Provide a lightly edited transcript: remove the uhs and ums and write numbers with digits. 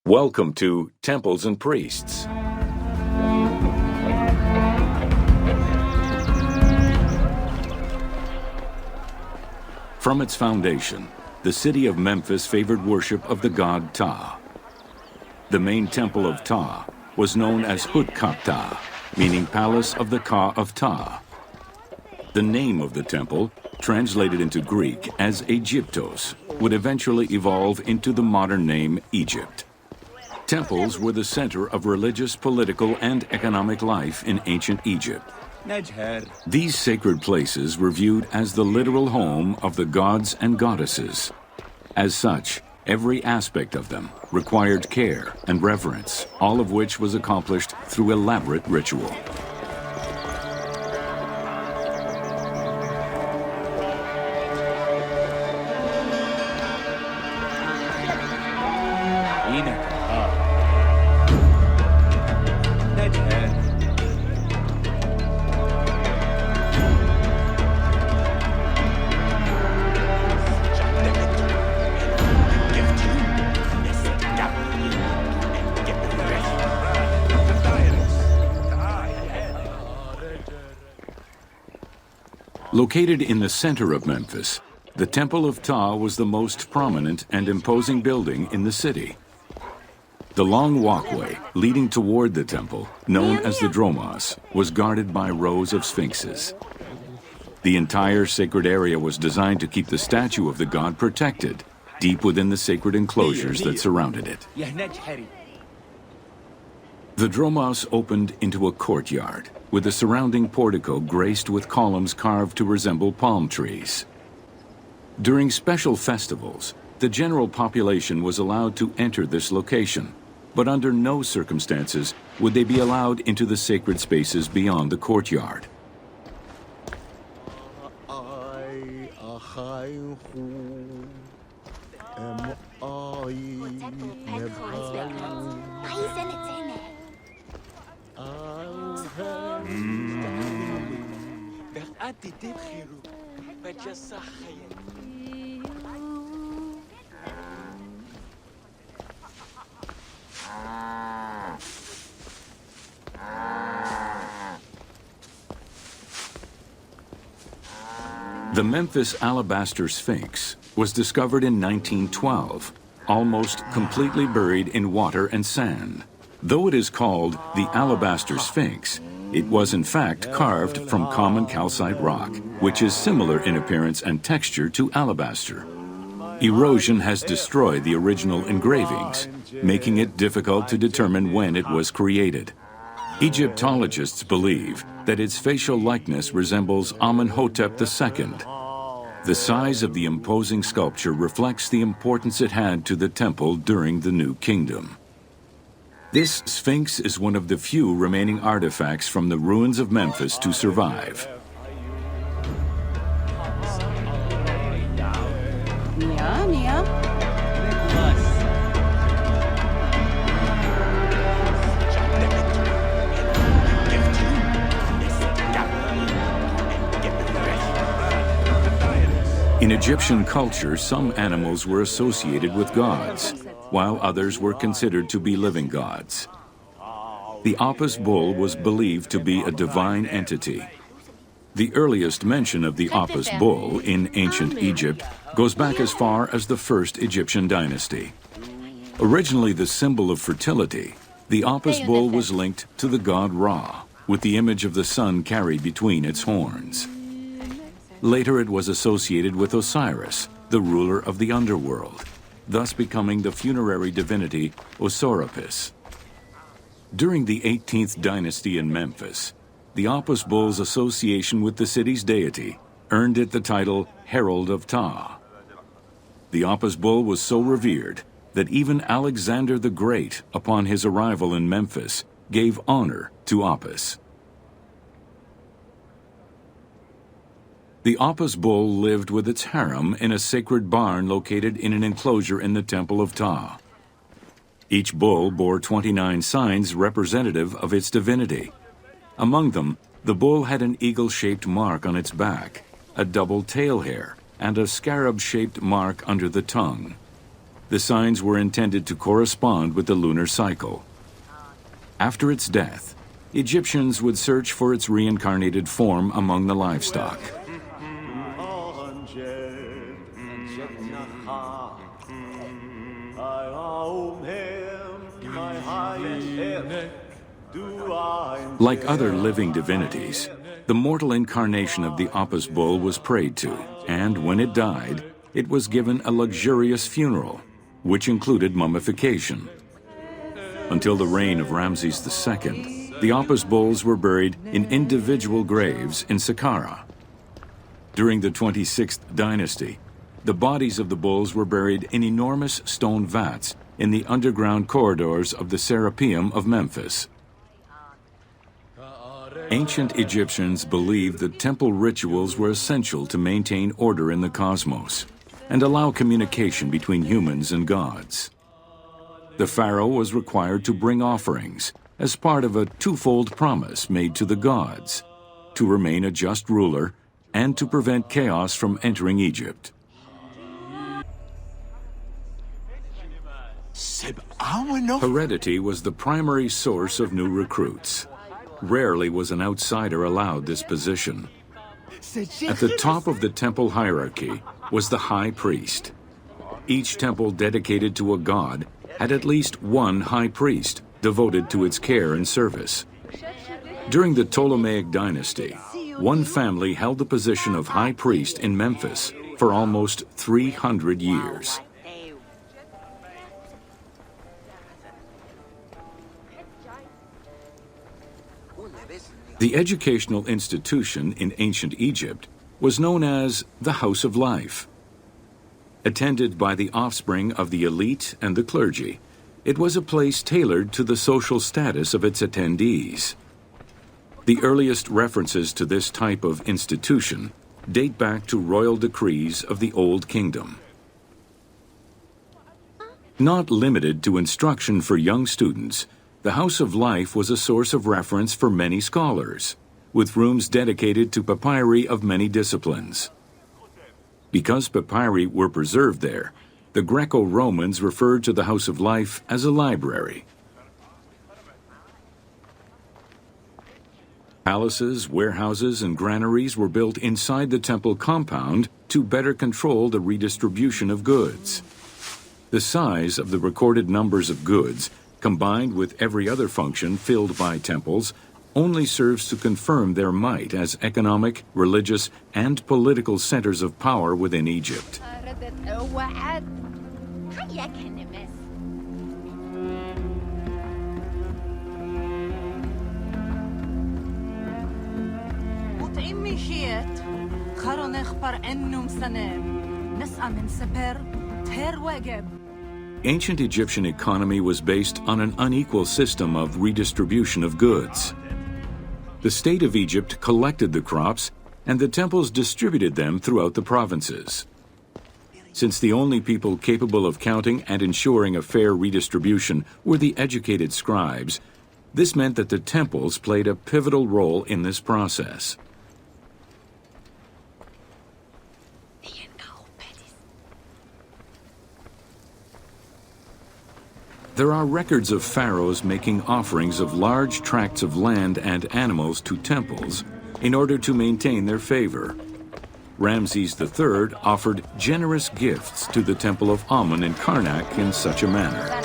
Welcome to Temples and Priests. From its foundation, the city of Memphis favored worship of the god Ptah. The main temple of Ptah was known as Ptah, meaning Palace of the Ka of Ptah. The name of the temple, translated into Greek as Aegyptos, would eventually evolve into the modern name Egypt. Temples were the center of religious, political, and economic life in ancient Egypt. These sacred places were viewed as the literal home of the gods and goddesses. As such, every aspect of them required care and reverence, all of which was accomplished through elaborate ritual. Located in the center of Memphis, the Temple of Ptah was the most prominent and imposing building in the city. The long walkway leading toward the temple, known as the Dromos, was guarded by rows of sphinxes. The entire sacred area was designed to keep the statue of the god protected, deep within the sacred enclosures that surrounded it. The Dromos opened into a courtyard, with the surrounding portico graced with columns carved to resemble palm trees. During special festivals, the general population was allowed to enter this location, but under no circumstances would they be allowed into the sacred spaces beyond the courtyard. The Memphis Alabaster Sphinx was discovered in 1912, almost completely buried in water and sand. Though it is called the Alabaster Sphinx, it was in fact carved from common calcite rock, which is similar in appearance and texture to alabaster. Erosion has destroyed the original engravings, making it difficult to determine when it was created. Egyptologists believe that its facial likeness resembles Amenhotep II. The size of the imposing sculpture reflects the importance it had to the temple during the New Kingdom. This Sphinx is one of the few remaining artifacts from the ruins of Memphis to survive. In Egyptian culture, some animals were associated with gods, while others were considered to be living gods. The Apis bull was believed to be a divine entity. The earliest mention of the Apis bull in ancient Egypt goes back as far as the first Egyptian dynasty. Originally the symbol of fertility, the Apis bull was linked to the god Ra, with the image of the sun carried between its horns. Later it was associated with Osiris, the ruler of the underworld, thus becoming the funerary divinity Osorapis. During the 18th dynasty in Memphis, the Apis bull's association with the city's deity earned it the title Herald of Ptah. The Apis bull was so revered that even Alexander the Great, upon his arrival in Memphis, gave honor to Apis. The Apis bull lived with its harem in a sacred barn located in an enclosure in the Temple of Ptah. Each bull bore 29 signs representative of its divinity. Among them, the bull had an eagle-shaped mark on its back, a double tail hair, and a scarab-shaped mark under the tongue. The signs were intended to correspond with the lunar cycle. After its death, Egyptians would search for its reincarnated form among the livestock. Like other living divinities, the mortal incarnation of the Apis bull was prayed to, and when it died, it was given a luxurious funeral, which included mummification. Until the reign of Ramses II, the Apis bulls were buried in individual graves in Saqqara. During the 26th dynasty, the bodies of the bulls were buried in enormous stone vats in the underground corridors of the Serapeum of Memphis. Ancient Egyptians believed that temple rituals were essential to maintain order in the cosmos and allow communication between humans and gods. The pharaoh was required to bring offerings as part of a twofold promise made to the gods, to remain a just ruler and to prevent chaos from entering Egypt. Heredity was the primary source of new recruits. Rarely was an outsider allowed this position. At the top of the temple hierarchy was the high priest. Each temple dedicated to a god had at least one high priest devoted to its care and service. During the Ptolemaic dynasty, one family held the position of high priest in Memphis for almost 300 years. The educational institution in ancient Egypt was known as the House of Life. Attended by the offspring of the elite and the clergy, it was a place tailored to the social status of its attendees. The earliest references to this type of institution date back to royal decrees of the Old Kingdom. Not limited to instruction for young students, the House of Life was a source of reference for many scholars, with rooms dedicated to papyri of many disciplines. Because papyri were preserved there, the Greco-Romans referred to the House of Life as a library. Palaces, warehouses, and granaries were built inside the temple compound to better control the redistribution of goods. The size of the recorded numbers of goods, combined with every other function filled by temples, only serves to confirm their might as economic, religious, and political centers of power within Egypt. Ancient Egyptian economy was based on an unequal system of redistribution of goods. The state of Egypt collected the crops, and the temples distributed them throughout the provinces. Since the only people capable of counting and ensuring a fair redistribution were the educated scribes, this meant that the temples played a pivotal role in this process. There are records of pharaohs making offerings of large tracts of land and animals to temples in order to maintain their favor. Ramses III offered generous gifts to the temple of Amun in Karnak in such a manner.